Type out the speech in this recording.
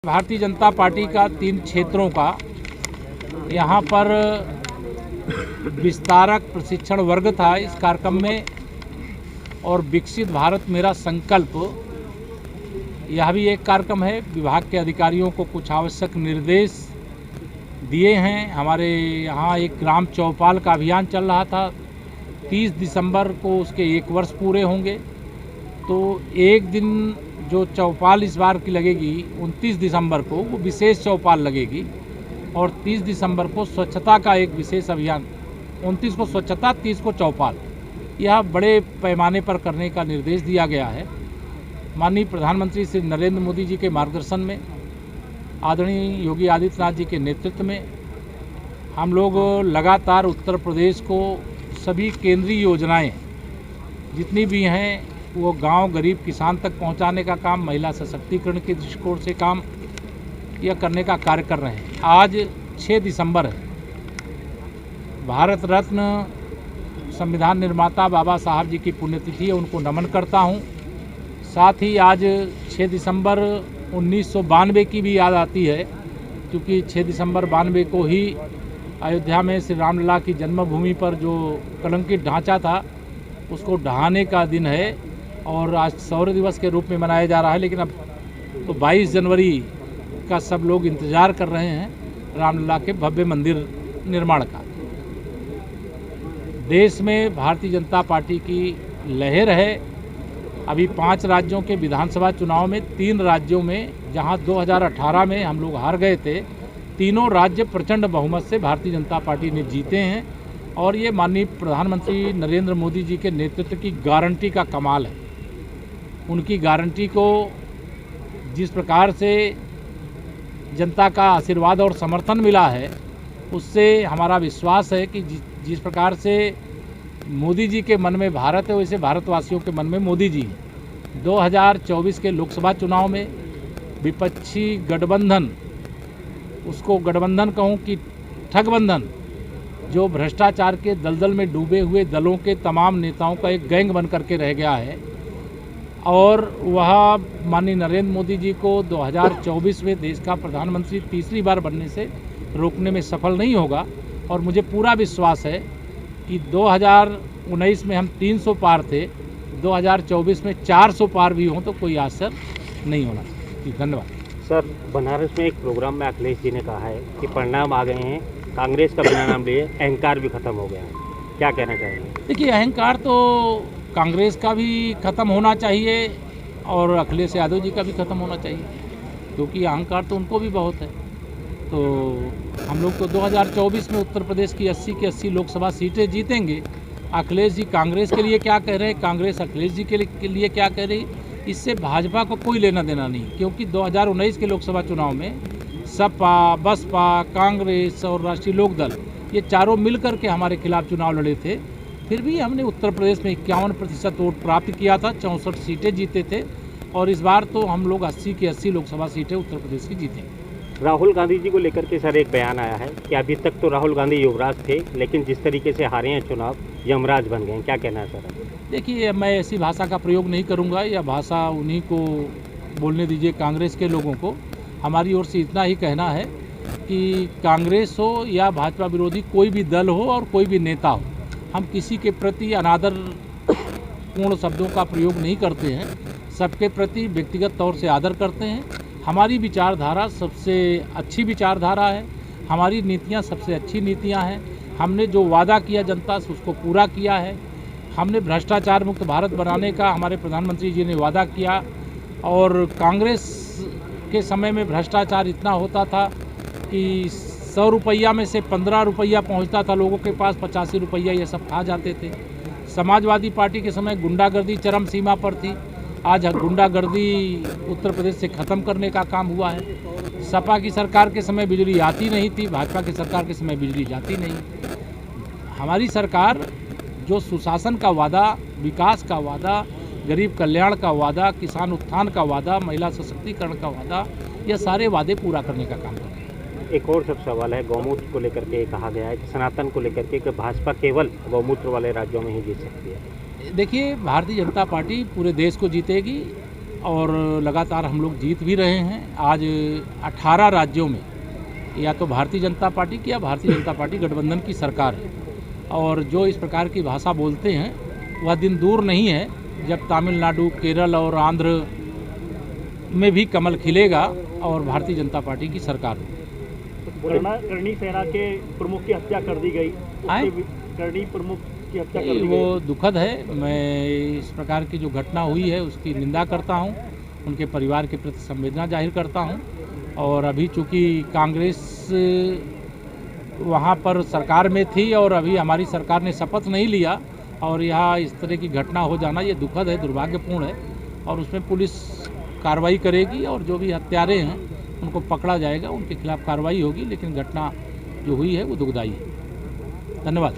Bharatiya Janata party का 3 क्षेत्रों का यहाँ पर विस्तारक प्रशिक्षण वर्ग था इस कार्यक्रम में, और विकसित भारत मेरा संकल्प यह भी एक कार्यक्रम है। विभाग के अधिकारियों को कुछ आवश्यक निर्देश दिए हैं। हमारे यहाँ एक ग्राम चौपाल का अभियान चल रहा था, 30 दिसंबर को उसके 1 वर्ष पूरे होंगे। तो एक दिन जो चौपाल इस बार की लगेगी 29 दिसंबर को, वो विशेष चौपाल लगेगी, और 30 दिसंबर को स्वच्छता का एक विशेष अभियान, 29 को स्वच्छता, 30 को चौपाल, यह बड़े पैमाने पर करने का निर्देश दिया गया है। माननीय प्रधानमंत्री श्री नरेंद्र मोदी जी के मार्गदर्शन में, आदरणीय योगी आदित्यनाथ जी के नेतृत्व में हम लोग लगातार उत्तर प्रदेश को सभी केंद्रीय योजनाएं जितनी भी हैं वो गांव गरीब किसान तक पहुंचाने का काम, महिला सशक्तिकरण के दृष्टिकोण से काम यह करने का कार्य कर रहे हैं। आज 6 दिसंबर है, भारत रत्न संविधान निर्माता बाबा साहब जी की पुण्यतिथि है, उनको नमन करता हूं। साथ ही आज 6 दिसंबर 1992 की भी याद आती है, क्योंकि 6 दिसंबर 92 को ही अयोध्या में श्री रामलला की जन्मभूमि पर जो कलंकित ढांचा था उसको ढहाने का दिन है, और आज शौर्य दिवस के रूप में मनाया जा रहा है। लेकिन अब तो 22 जनवरी का सब लोग इंतज़ार कर रहे हैं रामलला के भव्य मंदिर निर्माण का। देश में भारतीय जनता पार्टी की लहर है। अभी 5 राज्यों के विधानसभा चुनाव में 3 राज्यों में, जहां 2018 में हम लोग हार गए थे, तीनों राज्य प्रचंड बहुमत से भारतीय जनता पार्टी ने जीते हैं। और ये माननीय प्रधानमंत्री नरेंद्र मोदी जी के नेतृत्व की गारंटी का कमाल है। उनकी गारंटी को जिस प्रकार से जनता का आशीर्वाद और समर्थन मिला है, उससे हमारा विश्वास है कि जिस प्रकार से मोदी जी के मन में भारत है, वैसे भारतवासियों के मन में मोदी जी हैं। 2024 के लोकसभा चुनाव में विपक्षी गठबंधन, उसको गठबंधन कहूँ कि ठगबंधन, जो भ्रष्टाचार के दलदल में डूबे हुए दलों के तमाम नेताओं का एक गैंग बन करके रह गया है, और वह माननीय नरेंद्र मोदी जी को 2024 में देश का प्रधानमंत्री तीसरी बार बनने से रोकने में सफल नहीं होगा। और मुझे पूरा विश्वास है कि 2019 में हम 300 पार थे, 2024 में 400 पार भी हों तो कोई आश्चर्य नहीं होना चाहिए। धन्यवाद सर। बनारस में एक प्रोग्राम में अखिलेश जी ने कहा है कि परिणाम आ गए हैं, कांग्रेस का बिना नाम लिए अहंकार भी खत्म हो गया है, क्या कहना चाहेंगे? देखिए, अहंकार तो कांग्रेस का भी खत्म होना चाहिए और अखिलेश यादव जी का भी खत्म होना चाहिए, क्योंकि अहंकार तो उनको भी बहुत है। तो हम लोग तो 2024 में उत्तर प्रदेश की 80 की 80 लोकसभा सीटें जीतेंगे। अखिलेश जी कांग्रेस के लिए क्या कह रहे हैं, कांग्रेस अखिलेश जी के लिए क्या कह रही, इससे भाजपा को कोई लेना देना नहीं। क्योंकि 2019 के लोकसभा चुनाव में सपा, बसपा, कांग्रेस और राष्ट्रीय लोकदल, ये चारों मिलकर के हमारे खिलाफ चुनाव लड़े थे। फिर भी हमने उत्तर प्रदेश में 51% वोट प्राप्त किया था, 64 सीटें जीते थे, और इस बार तो हम लोग 80 की 80 लोकसभा सीटें उत्तर प्रदेश की जीतेंगे। राहुल गांधी जी को लेकर के सर एक बयान आया है कि अभी तक तो राहुल गांधी युवराज थे, लेकिन जिस तरीके से हारे हैं चुनाव, यमराज बन गए, क्या कहना है सर? देखिए, मैं ऐसी भाषा का प्रयोग नहीं करूंगा, यह भाषा उन्हीं को बोलने दीजिए, कांग्रेस के लोगों को। हमारी ओर से इतना ही कहना है कि कांग्रेस हो या भाजपा विरोधी कोई भी दल हो और कोई भी नेता हो, हम किसी के प्रति अनादर पूर्ण शब्दों का प्रयोग नहीं करते हैं, सबके प्रति व्यक्तिगत तौर से आदर करते हैं। हमारी विचारधारा सबसे अच्छी विचारधारा है, हमारी नीतियां सबसे अच्छी नीतियां हैं। हमने जो वादा किया जनता से उसको पूरा किया है। हमने भ्रष्टाचार मुक्त भारत बनाने का हमारे प्रधानमंत्री जी ने वादा किया, और कांग्रेस के समय में भ्रष्टाचार इतना होता था कि 100 रुपया में से 15 रुपया पहुँचता था लोगों के पास, 85 रुपया ये सब खा जाते थे। समाजवादी पार्टी के समय गुंडागर्दी चरम सीमा पर थी, आज गुंडागर्दी उत्तर प्रदेश से ख़त्म करने का काम हुआ है। सपा की सरकार के समय बिजली आती नहीं थी, भाजपा की सरकार के समय बिजली जाती नहीं। हमारी सरकार जो सुशासन का वादा, विकास का वादा, गरीब कल्याण का वादा, किसान उत्थान का वादा, महिला सशक्तिकरण का वादा, यह सारे वादे पूरा करने का काम कर रहे हैं। एक और सब सवाल है, गौमूत्र को लेकर के कहा गया है कि सनातन को लेकर के कि भाजपा केवल गौमूत्र वाले राज्यों में ही जीत सकती है। देखिए, भारतीय जनता पार्टी पूरे देश को जीतेगी, और लगातार हम लोग जीत भी रहे हैं। आज 18 राज्यों में या तो भारतीय जनता पार्टी की या भारतीय जनता पार्टी गठबंधन की सरकार है, और जो इस प्रकार की भाषा बोलते हैं वह दिन दूर नहीं है जब तमिलनाडु, केरल और आंध्र में भी कमल खिलेगा और भारतीय जनता पार्टी की सरकार होगी। करणी सेना के प्रमुख की हत्या कर दी गई, करणी प्रमुख की हत्या कर दी गई। वो दुखद है। मैं इस प्रकार की जो घटना हुई है उसकी निंदा करता हूं, उनके परिवार के प्रति संवेदना जाहिर करता हूं। और अभी चूँकि कांग्रेस वहां पर सरकार में थी और अभी हमारी सरकार ने शपथ नहीं लिया, और यहाँ इस तरह की घटना हो जाना ये दुखद है, दुर्भाग्यपूर्ण है, और उसमें पुलिस कार्रवाई करेगी और जो भी हत्यारे हैं उनको पकड़ा जाएगा, उनके खिलाफ कार्रवाई होगी। लेकिन घटना जो हुई है वो दुखदायी है। धन्यवाद।